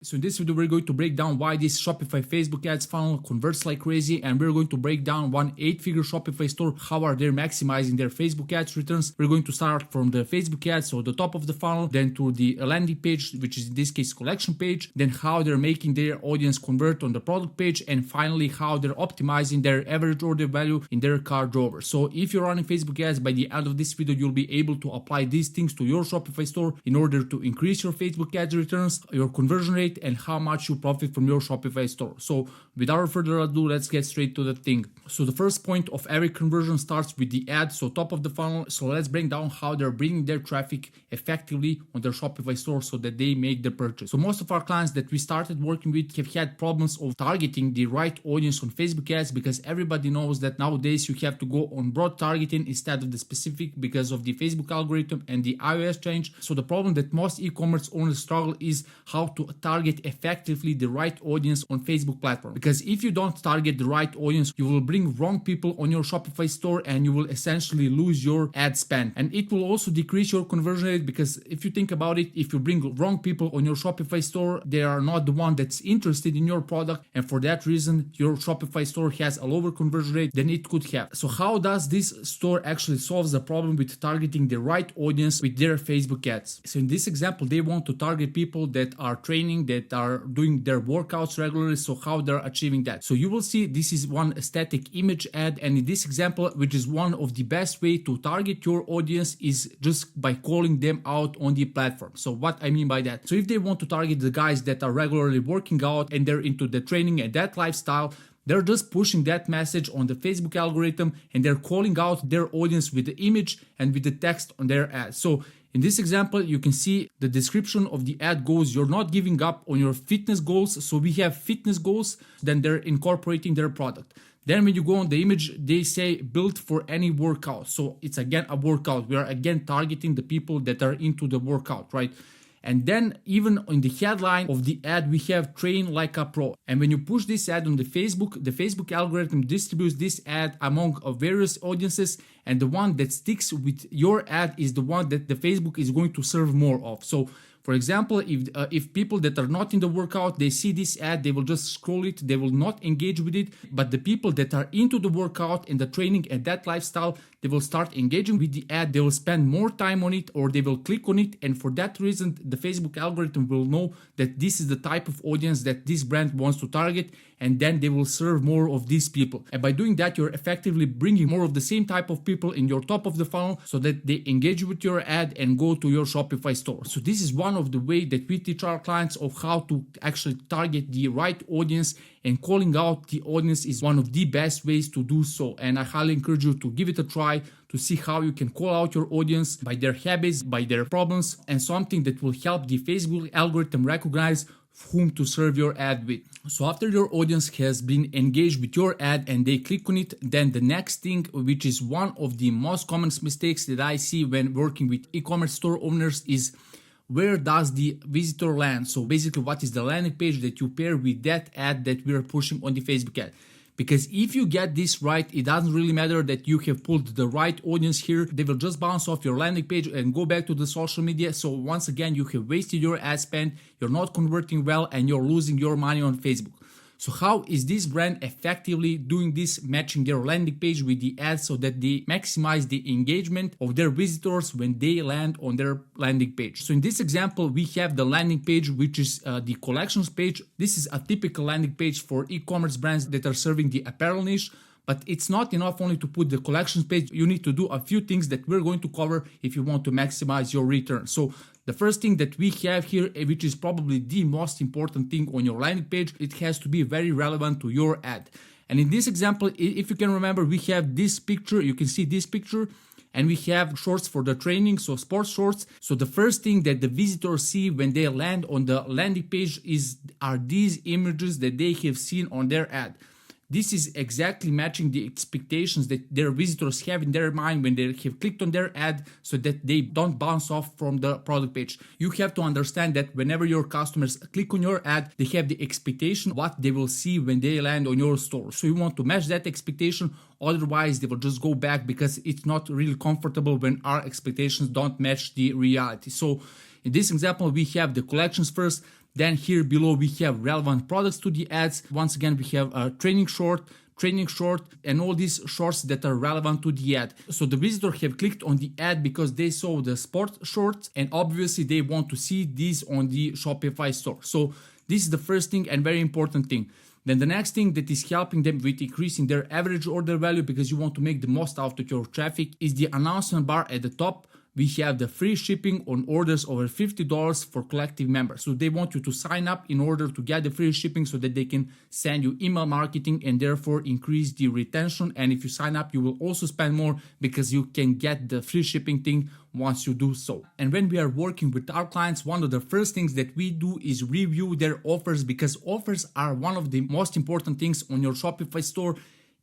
So in this video, we're going to break down why this Shopify Facebook ads funnel converts like crazy, and we're going to break down one 8-figure Shopify store, how are they maximizing their Facebook ads returns. We're going to start from the Facebook ads, so the top of the funnel, then to the landing page, which is in this case collection page, then how they're making their audience convert on the product page, and finally how they're optimizing their average order value in their cart drawer. So if you're running Facebook ads, by the end of this video, you'll be able to apply these things to your Shopify store in order to increase your Facebook ads returns, your conversion rate, and how much you profit from your Shopify store. So without further ado, let's get straight to the thing. So the first point of every conversion starts with the ad, so top of the funnel. So let's break down how they're bringing their traffic effectively on their Shopify store so that they make the purchase. So most of our clients that we started working with have had problems of targeting the right audience on Facebook ads, because everybody knows that nowadays you have to go on broad targeting instead of the specific because of the Facebook algorithm and the iOS change. So the problem that most e-commerce owners struggle is how to target effectively the right audience on Facebook platform. Because if you don't target the right audience, you will bring wrong people on your Shopify store and you will essentially lose your ad spend. And it will also decrease your conversion rate, because if you think about it, if you bring wrong people on your Shopify store, they are not the one that's interested in your product, and for that reason your Shopify store has a lower conversion rate than it could have. So how does this store actually solve the problem with targeting the right audience with their Facebook ads? So in this example, they want to target people that are training, that are doing their workouts regularly. So how they're achieving that? So you will see this is one static image ad, and in this example, which is one of the best way to target your audience, is just by calling them out on the platform. So what I mean by that, so if they want to target the guys that are regularly working out and they're into the training and that lifestyle, they're just pushing that message on the Facebook algorithm and they're calling out their audience with the image and with the text on their ad. So in this example, you can see the description of the ad goes, you're not giving up on your fitness goals. So we have fitness goals, then they're incorporating their product. Then when you go on the image, they say built for any workout. So it's again a workout. We are again targeting the people that are into the workout, right? And then even in the headline of the ad, we have train like a pro. And when you push this ad on the Facebook algorithm distributes this ad among various audiences, and the one that sticks with your ad is the one that the Facebook is going to serve more of. So for example, if people that are not in the workout, they see this ad, they will just scroll it, they will not engage with it. But the people that are into the workout and the training and that lifestyle, they will start engaging with the ad, they will spend more time on it, or they will click on it. And for that reason, the Facebook algorithm will know that this is the type of audience that this brand wants to target, and then they will serve more of these people. And by doing that, you're effectively bringing more of the same type of people in your top of the funnel so that they engage with your ad and go to your Shopify store. So this is one of the ways that we teach our clients of how to actually target the right audience, and calling out the audience is one of the best ways to do so. And I highly encourage you to give it a try to see how you can call out your audience by their habits, by their problems, and something that will help the Facebook algorithm recognize whom to serve your ad with. So after your audience has been engaged with your ad and they click on it, then the next thing, which is one of the most common mistakes that I see when working with e-commerce store owners, is where does the visitor land? So basically, what is the landing page that you pair with that ad that we are pushing on the Facebook ad? Because if you get this right, it doesn't really matter that you have pulled the right audience here. They will just bounce off your landing page and go back to the social media. So once again, you have wasted your ad spend, you're not converting well, and you're losing your money on Facebook. So how is this brand effectively doing this, matching their landing page with the ad so that they maximize the engagement of their visitors when they land on their landing page? So in this example, we have the landing page, which is the collections page. This is a typical landing page for e-commerce brands that are serving the apparel niche. But it's not enough only to put the collections page. You need to do a few things that we're going to cover if you want to maximize your return. So the first thing that we have here, which is probably the most important thing on your landing page, it has to be very relevant to your ad. And in this example, if you can remember, we have this picture, you can see this picture, and we have shorts for the training, so sports shorts. So the first thing that the visitors see when they land on the landing page are these images that they have seen on their ad. This is exactly matching the expectations that their visitors have in their mind when they have clicked on their ad, so that they don't bounce off from the product page. You have to understand that whenever your customers click on your ad, they have the expectation what they will see when they land on your store. So you want to match that expectation, otherwise they will just go back, because it's not really comfortable when our expectations don't match the reality. So in this example, we have the collections first, Then here below we have relevant products to the ads. Once again, we have a training short, and all these shorts that are relevant to the ad. So the visitor have clicked on the ad because they saw the sport shorts, and obviously they want to see these on the Shopify store. So this is the first thing and very important thing. Then the next thing that is helping them with increasing their average order value, because you want to make the most out of your traffic, is the announcement bar at the top. We have the free shipping on orders over $50 for collective members. So they want you to sign up in order to get the free shipping so that they can send you email marketing and therefore increase the retention. And if you sign up, you will also spend more because you can get the free shipping thing once you do so. And when we are working with our clients, one of the first things that we do is review their offers, because offers are one of the most important things on your Shopify store.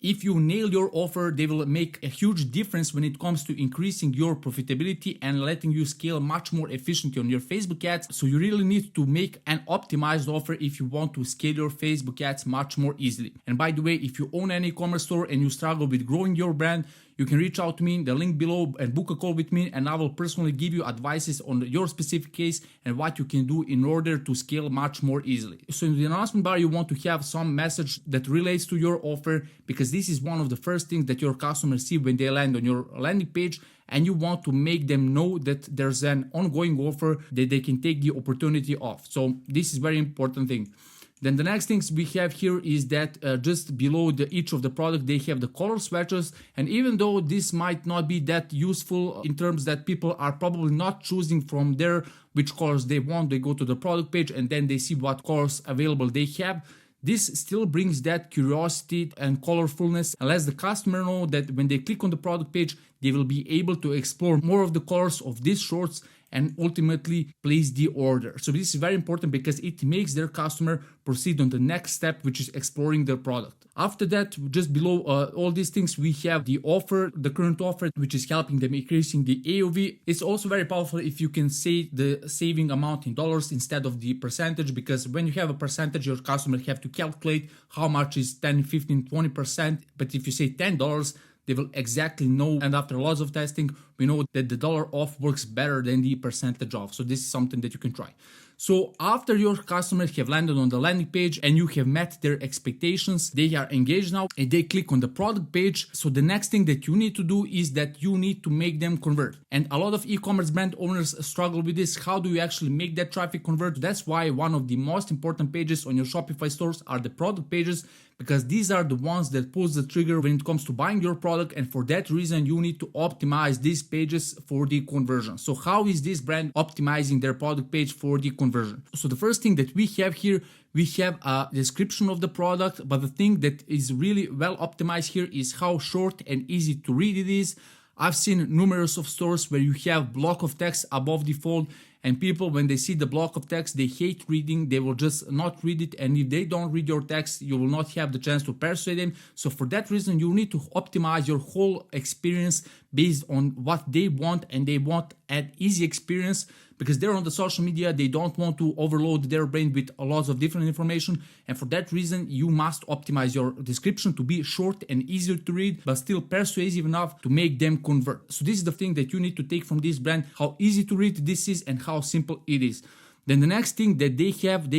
If you nail your offer, they will make a huge difference when it comes to increasing your profitability and letting you scale much more efficiently on your Facebook ads. So you really need to make an optimized offer if you want to scale your Facebook ads much more easily. And by the way, if you own an e-commerce store and you struggle with growing your brand, you can reach out to me in the link below and book a call with me, and I will personally give you advices on your specific case and what you can do in order to scale much more easily. So in the announcement bar, you want to have some message that relates to your offer, because this is one of the first things that your customers see when they land on your landing page, and you want to make them know that there's an ongoing offer that they can take the opportunity of. So this is very important thing. Then the next things we have here is that just below each of the product, they have the color swatches. And even though this might not be that useful in terms that people are probably not choosing from there which colors they want, they go to the product page and then they see what colors available they have. This still brings that curiosity and colorfulness and lets the customer know that when they click on the product page, they will be able to explore more of the colors of these shorts and ultimately place the order. So this is very important because it makes their customer proceed on the next step, which is exploring their product. After that, just below all these things, we have the offer, the current offer, which is helping them increasing the AOV. It's also very powerful if you can say the saving amount in dollars instead of the percentage, because when you have a percentage, your customer have to calculate how much is 10, 15, 20%. But if you say $10, they will exactly know. And after lots of testing, we know that the dollar off works better than the percentage off. So this is something that you can try. So after your customers have landed on the landing page and you have met their expectations, they are engaged now and they click on the product page. So the next thing that you need to do is that you need to make them convert. And a lot of e-commerce brand owners struggle with this. How do you actually make that traffic convert? That's why one of the most important pages on your Shopify stores are the product pages, because these are the ones that pulls the trigger when it comes to buying your product. And for that reason, you need to optimize these pages for the conversion. So how is this brand optimizing their product page for the conversion? So the first thing that we have here, we have a description of the product, but the thing that is really well optimized here is how short and easy to read it is. I've seen numerous of stores where you have block of text above the fold, and people, when they see the block of text, they hate reading. They will just not read it. And if they don't read your text, you will not have the chance to persuade them. So for that reason, you need to optimize your whole experience based on what they want, and they want an easy experience because they're on the social media. They don't want to overload their brain with a lot of different information. And for that reason, you must optimize your description to be short and easier to read, but still persuasive enough to make them convert. So this is the thing that you need to take from this brand, how easy to read this is and how simple it is. Then the next thing that they have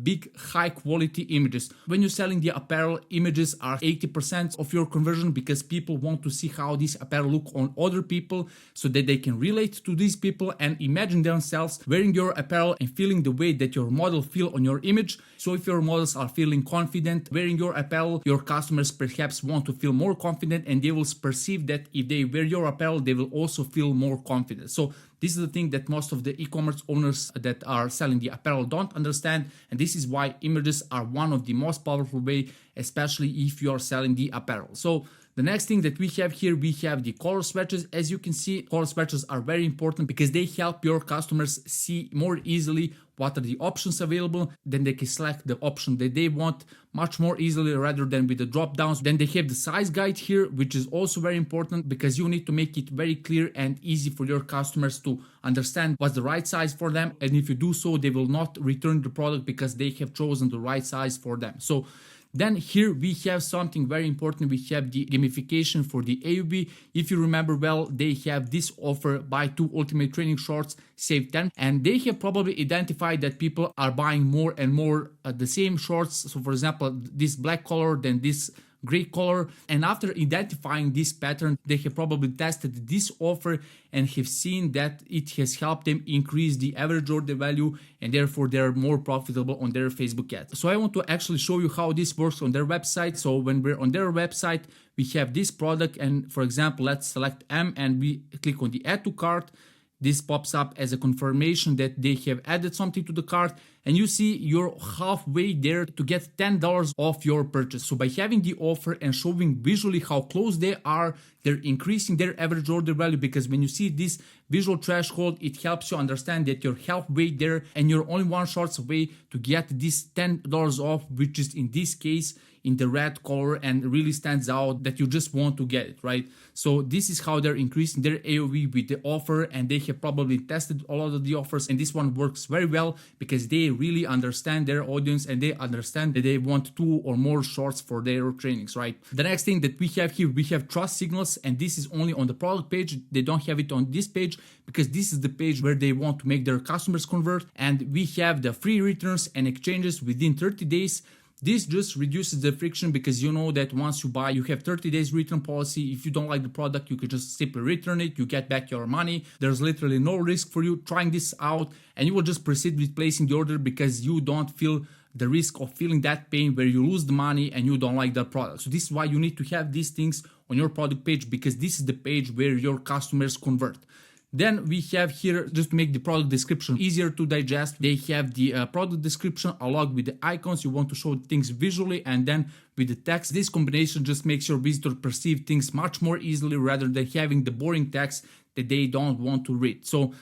big high quality images. When you're selling the apparel, images are 80% of your conversion because people want to see how this apparel look on other people so that they can relate to these people and imagine themselves wearing your apparel and feeling the way that your model feel on your image. So if your models are feeling confident wearing your apparel, your customers perhaps want to feel more confident, and they will perceive that if they wear your apparel, they will also feel more confident. So this is the thing that most of the e-commerce owners that are selling the apparel don't understand, and this is why images are one of the most powerful way, especially if you are selling the apparel. So the next thing that we have here, we have the color swatches. As you can see, color swatches are very important because they help your customers see more easily what are the options available. Then they can select the option that they want much more easily rather than with the drop downs. Then they have the size guide here, which is also very important because you need to make it very clear and easy for your customers to understand what's the right size for them. And if you do so, they will not return the product because they have chosen the right size for them. So Then here we have something very important. We have the gamification for the AOV. If you remember well, they have this offer: buy 2 ultimate training shorts, save 10. And they have probably identified that people are buying more and more the same shorts. So for example, this black color, then this gray color. And after identifying this pattern, they have probably tested this offer and have seen that it has helped them increase the average order value, and therefore they're more profitable on their Facebook ads. So I want to actually show you how this works on their website. So when we're on their website, we have this product, and for example, let's select M and we click on the add to cart. This pops up as a confirmation that they have added something to the cart, and you see you're halfway there to get $10 off your purchase. So by having the offer and showing visually how close they are, they're increasing their average order value, because when you see this visual threshold, it helps you understand that you're halfway there and you're only one shorts away to get this $10 off, which is in this case in the red color and really stands out that you just want to get it, right? So this is how they're increasing their AOV with the offer, and they have probably tested a lot of the offers, and this one works very well because they really understand their audience and they understand that they want 2 or more shorts for their trainings, right? The next thing that we have here, we have trust signals, and this is only on the product page. They don't have it on this page because this is the page where they want to make their customers convert. And we have the free returns and exchanges within 30 days. This just reduces the friction because you know that once you buy, you have 30 days return policy. If you don't like the product, you can just simply return it. You get back your money. There's literally no risk for you trying this out, and you will just proceed with placing the order because you don't feel the risk of feeling that pain where you lose the money and you don't like the product. So this is why you need to have these things on your product page, because this is the page where your customers convert. Then we have here, just to make the product description easier to digest, they have the product description along with the icons. You want to show things visually, and then with the text. This combination just makes your visitor perceive things much more easily rather than having the boring text that they don't want to read. So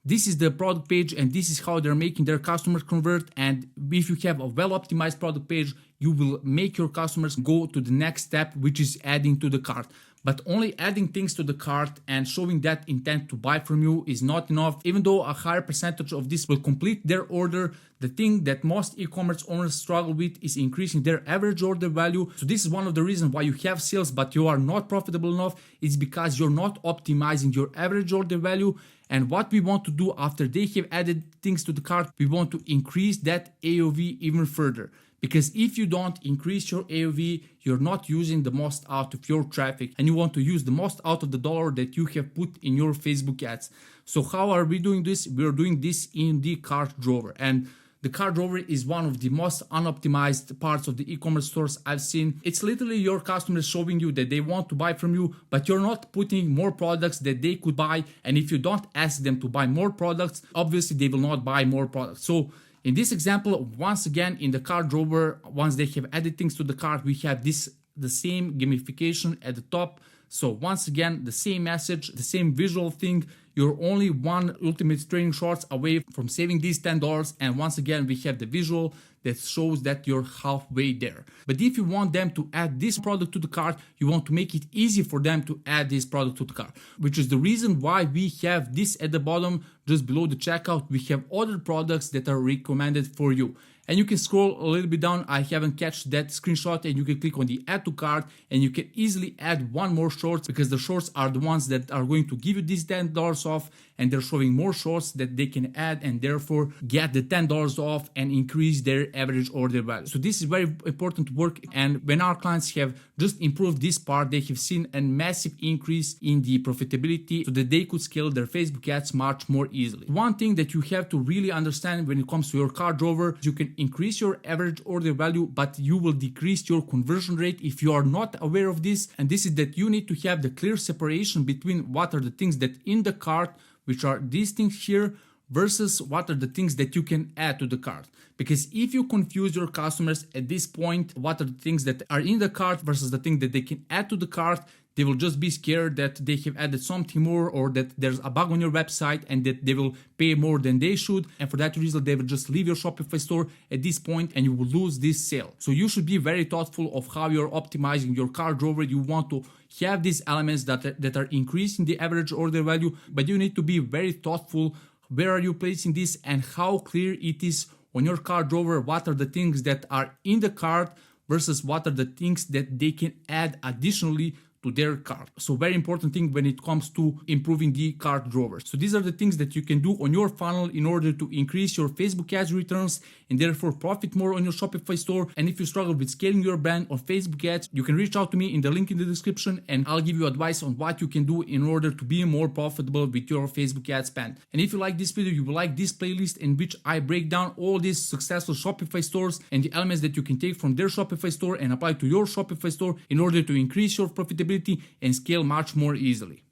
this is the product page, and this is how they're making their customers convert. And if you have a well-optimized product page, you will make your customers go to the next step, which is adding to the cart. But only adding things to the cart and showing that intent to buy from you is not enough. Even though a higher percentage of this will complete their order, the thing that most e-commerce owners struggle with is increasing their average order value. So this is one of the reasons why you have sales but you are not profitable enough. It's because you're not optimizing your average order value. And what we want to do after they have added things to the cart, we want to increase that AOV even further. Because if you don't increase your AOV, you're not using the most out of your traffic, and you want to use the most out of the dollar that you have put in your Facebook ads. So how are we doing this? We're doing this in the cart drawer. And the cart drawer is one of the most unoptimized parts of the e-commerce stores I've seen. It's literally your customers showing you that they want to buy from you, but you're not putting more products that they could buy. And if you don't ask them to buy more products, obviously they will not buy more products. So in this example, once again, in the cart drawer, once they have added things to the cart, we have the same gamification at the top. So once again, the same message, the same visual thing. You're only one ultimate training shorts away from saving these $10. And once again, we have the visual that shows that you're halfway there. But if you want them to add this product to the cart, you want to make it easy for them to add this product to the cart, which is the reason why we have this at the bottom, just below the checkout. We have other products that are recommended for you. And you can scroll a little bit down. I haven't catched that screenshot, and you can click on the add to cart, and you can easily add one more shorts, because the shorts are the ones that are going to give you this $10 off, and they're showing more shorts that they can add and therefore get the $10 off and increase their average order value. So this is very important work. And when our clients have just improved this part, they have seen a massive increase in the profitability so that they could scale their Facebook ads much more easily. One thing that you have to really understand when it comes to your cart drawer, you can increase your average order value, but you will decrease your conversion rate if you are not aware of this. And this is that you need to have the clear separation between what are the things that in the cart, which are these things here, versus what are the things that you can add to the cart. Because if you confuse your customers at this point, what are the things that are in the cart versus the thing that they can add to the cart, they will just be scared that they have added something more, or that there's a bug on your website and that they will pay more than they should. And for that reason, they will just leave your Shopify store at this point and you will lose this sale. So you should be very thoughtful of how you're optimizing your cart drawer. You want to have these elements that are increasing the average order value, but you need to be very thoughtful. Where are you placing this and how clear it is on your cart drawer? What are the things that are in the cart versus what are the things that they can add additionally to their cart. So very important thing when it comes to improving the cart drawers. So these are the things that you can do on your funnel in order to increase your Facebook ads returns and therefore profit more on your Shopify store. And if you struggle with scaling your brand on Facebook ads, you can reach out to me in the link in the description and I'll give you advice on what you can do in order to be more profitable with your Facebook ad spend. And if you like this video, you will like this playlist in which I break down all these successful Shopify stores and the elements that you can take from their Shopify store and apply to your Shopify store in order to increase your profitability and scale much more easily.